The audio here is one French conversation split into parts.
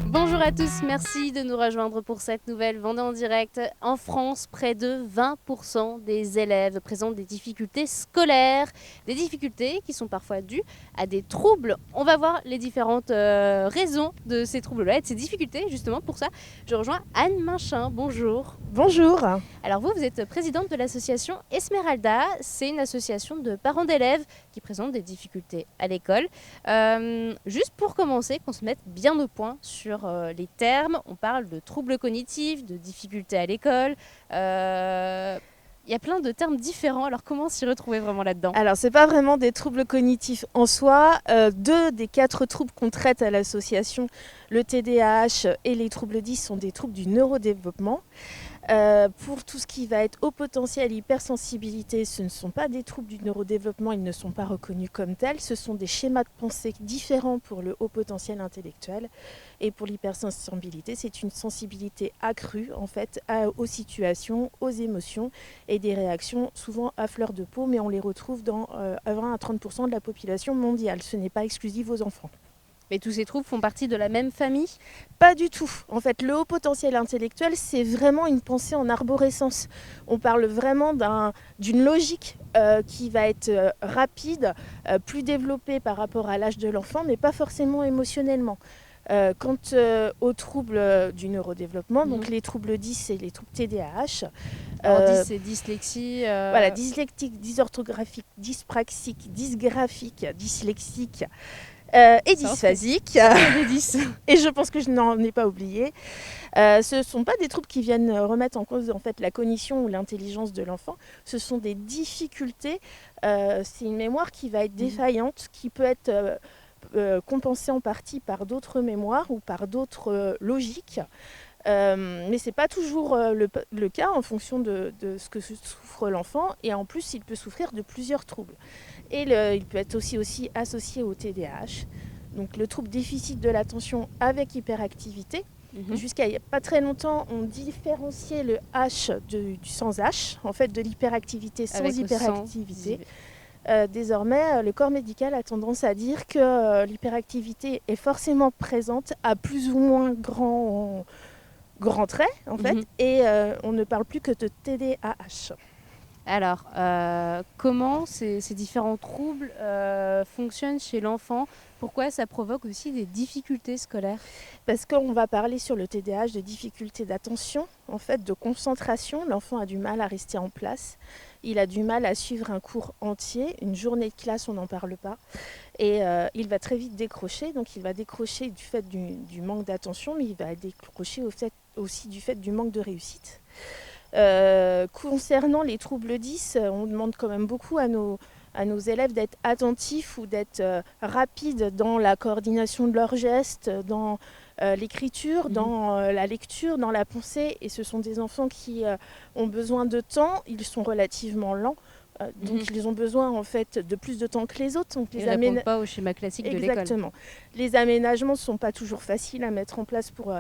Bonjour à tous, merci de nous rejoindre pour cette nouvelle Vendée en direct. En France, près de 20% des élèves présentent des difficultés scolaires, des difficultés qui sont parfois dues à des troubles. On va voir les différentes raisons de ces troubles-là et de ces difficultés. Justement, pour ça, je rejoins Anne Minchin. Bonjour. Bonjour. Alors vous êtes présidente de l'association Esmeralda. C'est une association de parents d'élèves qui présentent des difficultés à l'école. Juste pour commencer, qu'on se mette bien au point sur les termes. On parle de troubles cognitifs, de difficultés à l'école. Il y a plein de termes différents, alors comment s'y retrouver vraiment là-dedans? Alors, c'est pas vraiment des troubles cognitifs en soi. 2 des 4 troubles qu'on traite à l'association, le TDAH et les troubles 10, sont des troubles du neurodéveloppement. Pour tout ce qui va être haut potentiel hypersensibilité, ce ne sont pas des troubles du neurodéveloppement, ils ne sont pas reconnus comme tels. Ce sont des schémas de pensée différents pour le haut potentiel intellectuel. Et pour l'hypersensibilité, c'est une sensibilité accrue en fait aux situations, aux émotions et des réactions souvent à fleur de peau, mais on les retrouve dans 20 à 30% de la population mondiale. Ce n'est pas exclusif aux enfants. Mais tous ces troubles font partie de la même famille? Pas du tout. En fait, le haut potentiel intellectuel, c'est vraiment une pensée en arborescence. On parle vraiment d'une logique qui va être rapide, plus développée par rapport à l'âge de l'enfant, mais pas forcément émotionnellement. Quant aux troubles du neurodéveloppement, donc les troubles 10, c'est les troubles TDAH. Alors 10, c'est dyslexie. Voilà, dyslectique, dysorthographique, dyspraxique, dysgraphique, dyslexique. Et dysphasique, et je pense que je n'en ai pas oublié. Ce ne sont pas des troubles qui viennent remettre en cause en fait, la cognition ou l'intelligence de l'enfant, ce sont des difficultés, c'est une mémoire qui va être défaillante, qui peut être compensée en partie par d'autres mémoires ou par d'autres logiques. Mais ce n'est pas toujours le cas en fonction de ce que souffre l'enfant, et en plus il peut souffrir de plusieurs troubles. Et il peut être aussi associé au TDAH, donc le trouble déficit de l'attention avec hyperactivité. Jusqu'à il n'y a pas très longtemps, on différenciait le H du sans H, en fait de l'hyperactivité sans avec hyperactivité. Désormais, le corps médical a tendance à dire que l'hyperactivité est forcément présente à plus ou moins grand trait, en fait, et on ne parle plus que de TDAH. Alors, comment ces différents troubles fonctionnent chez l'enfant? Pourquoi ça provoque aussi des difficultés scolaires? Parce qu'on va parler sur le TDAH de difficultés d'attention, en fait, de concentration. L'enfant a du mal à rester en place. Il a du mal à suivre un cours entier. Une journée de classe, on n'en parle pas. Et il va très vite décrocher. Donc, il va décrocher du fait du manque d'attention, mais il va décrocher aussi du fait du manque de réussite. Concernant les troubles 10, on demande quand même beaucoup à nos élèves d'être attentifs ou d'être rapides dans la coordination de leurs gestes, dans l'écriture, dans la lecture, dans la pensée. Et ce sont des enfants qui ont besoin de temps, ils sont relativement lents. Donc ils ont besoin en fait de plus de temps que les autres. Donc ils ne répondent pas au schéma classique de l'école. Exactement. Les aménagements ne sont pas toujours faciles à mettre en place pour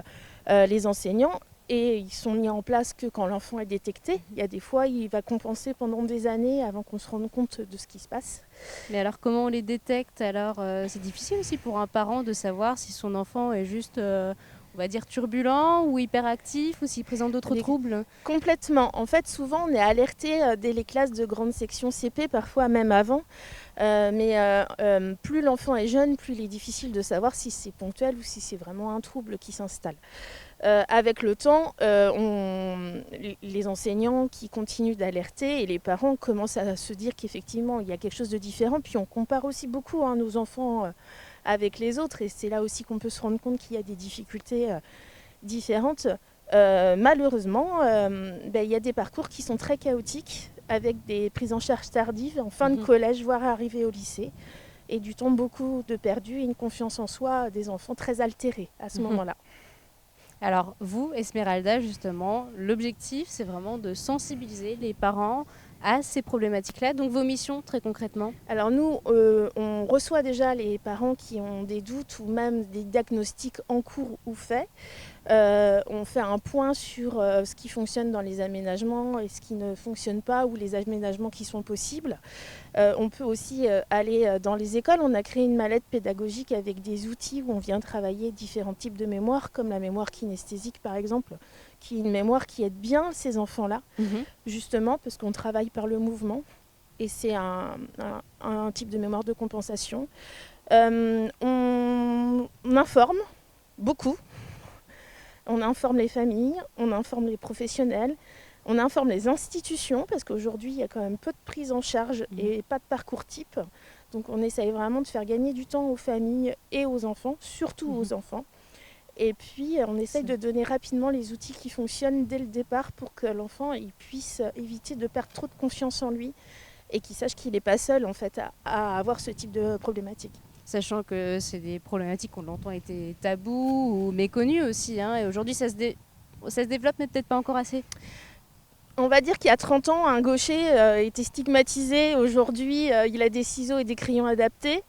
les enseignants. Et ils sont mis en place que quand l'enfant est détecté. Il y a des fois, il va compenser pendant des années avant qu'on se rende compte de ce qui se passe. Mais alors, comment on les détecte? Alors, c'est difficile aussi pour un parent de savoir si son enfant est juste, on va dire, turbulent ou hyperactif, ou s'il présente d'autres troubles. Complètement. En fait, souvent, on est alerté dès les classes de grande section CP, parfois même avant. Mais plus l'enfant est jeune, plus il est difficile de savoir si c'est ponctuel ou si c'est vraiment un trouble qui s'installe. Avec le temps, les enseignants qui continuent d'alerter et les parents commencent à se dire qu'effectivement il y a quelque chose de différent. Puis on compare aussi beaucoup nos enfants avec les autres, et c'est là aussi qu'on peut se rendre compte qu'il y a des difficultés différentes. Malheureusement, il y a des parcours qui sont très chaotiques, avec des prises en charge tardives en fin de collège, voire arrivée au lycée, et du temps beaucoup de perdu et une confiance en soi des enfants très altérés à ce moment-là. Alors vous, Esmeralda, justement, l'objectif c'est vraiment de sensibiliser les parents à ces problématiques-là. Donc vos missions très concrètement? Alors nous, on reçoit déjà les parents qui ont des doutes ou même des diagnostics en cours ou faits. On fait un point sur ce qui fonctionne dans les aménagements et ce qui ne fonctionne pas ou les aménagements qui sont possibles. On peut aussi aller dans les écoles. On a créé une mallette pédagogique avec des outils où on vient travailler différents types de mémoire, comme la mémoire kinesthésique par exemple, qui est une mémoire qui aide bien ces enfants-là, justement parce qu'on travaille par le mouvement. Et c'est un type de mémoire de compensation. On informe beaucoup. On informe les familles, on informe les professionnels, on informe les institutions, parce qu'aujourd'hui, il y a quand même peu de prise en charge et pas de parcours type. Donc on essaye vraiment de faire gagner du temps aux familles et aux enfants, surtout aux enfants. Et puis on essaye de donner rapidement les outils qui fonctionnent dès le départ pour que l'enfant il puisse éviter de perdre trop de confiance en lui et qu'il sache qu'il n'est pas seul en fait, à avoir ce type de problématique. Sachant que c'est des problématiques qui ont longtemps été tabous ou méconnues aussi. Et aujourd'hui, ça se développe, mais peut-être pas encore assez. On va dire qu'il y a 30 ans, un gaucher était stigmatisé. Aujourd'hui, il a des ciseaux et des crayons adaptés.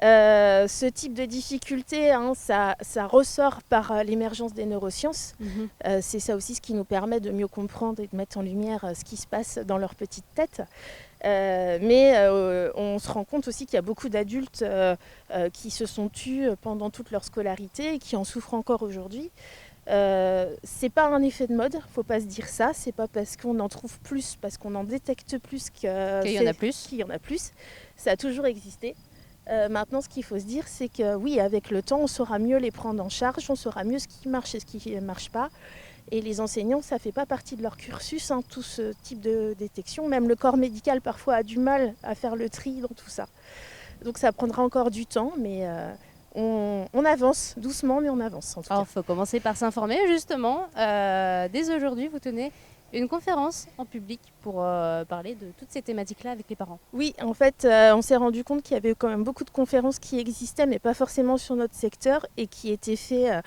Ce type de difficulté, ça ressort par l'émergence des neurosciences. C'est ça aussi ce qui nous permet de mieux comprendre et de mettre en lumière ce qui se passe dans leur petite tête. Mais on se rend compte aussi qu'il y a beaucoup d'adultes qui se sont tus pendant toute leur scolarité et qui en souffrent encore aujourd'hui. C'est pas un effet de mode, faut pas se dire ça. C'est pas parce qu'on en trouve plus, parce qu'on en détecte plus qu'il y en a plus. Ça a toujours existé. Maintenant, ce qu'il faut se dire, c'est que oui, avec le temps, on saura mieux les prendre en charge, on saura mieux ce qui marche et ce qui ne marche pas. Et les enseignants, ça ne fait pas partie de leur cursus, tout ce type de détection. Même le corps médical, parfois, a du mal à faire le tri dans tout ça. Donc ça prendra encore du temps, mais on avance doucement, mais on avance en tout cas. Alors, il faut commencer par s'informer, justement. Dès aujourd'hui, vous tenez une conférence en public pour parler de toutes ces thématiques-là avec les parents. Oui, en fait, on s'est rendu compte qu'il y avait quand même beaucoup de conférences qui existaient, mais pas forcément sur notre secteur, et qui étaient faites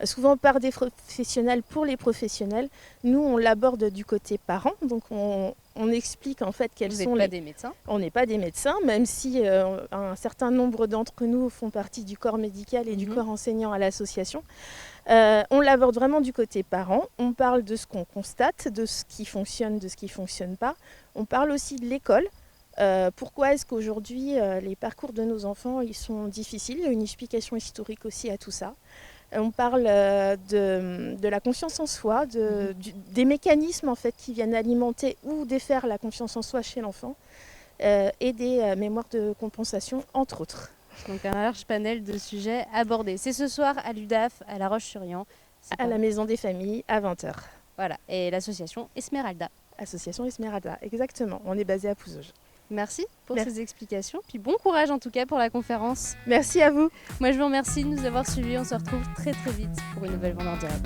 souvent par des professionnels pour les professionnels. Nous, on l'aborde du côté parents, donc on explique en fait quels sont les... Vous n'êtes pas des médecins ? On n'est pas des médecins, même si un certain nombre d'entre nous font partie du corps médical et du corps enseignant à l'association. On l'aborde vraiment du côté parents. On parle de ce qu'on constate, de ce qui fonctionne, de ce qui ne fonctionne pas. On parle aussi de l'école. Pourquoi est-ce qu'aujourd'hui, les parcours de nos enfants ils sont difficiles ? Il y a une explication historique aussi à tout ça. On parle de la confiance en soi, des mécanismes en fait, qui viennent alimenter ou défaire la confiance en soi chez l'enfant, et des mémoires de compensation, entre autres. Donc un large panel de sujets abordés. C'est ce soir à l'UDAF, à La Roche-sur-Yon. À la Maison des Familles, à 20h. Voilà, et l'association Esmeralda. Association Esmeralda, exactement. On est basé à Pouzauges. Merci pour ces explications. Puis bon courage en tout cas pour la conférence. Merci à vous. Moi je vous remercie de nous avoir suivis. On se retrouve très très vite pour une nouvelle Vendée en direct.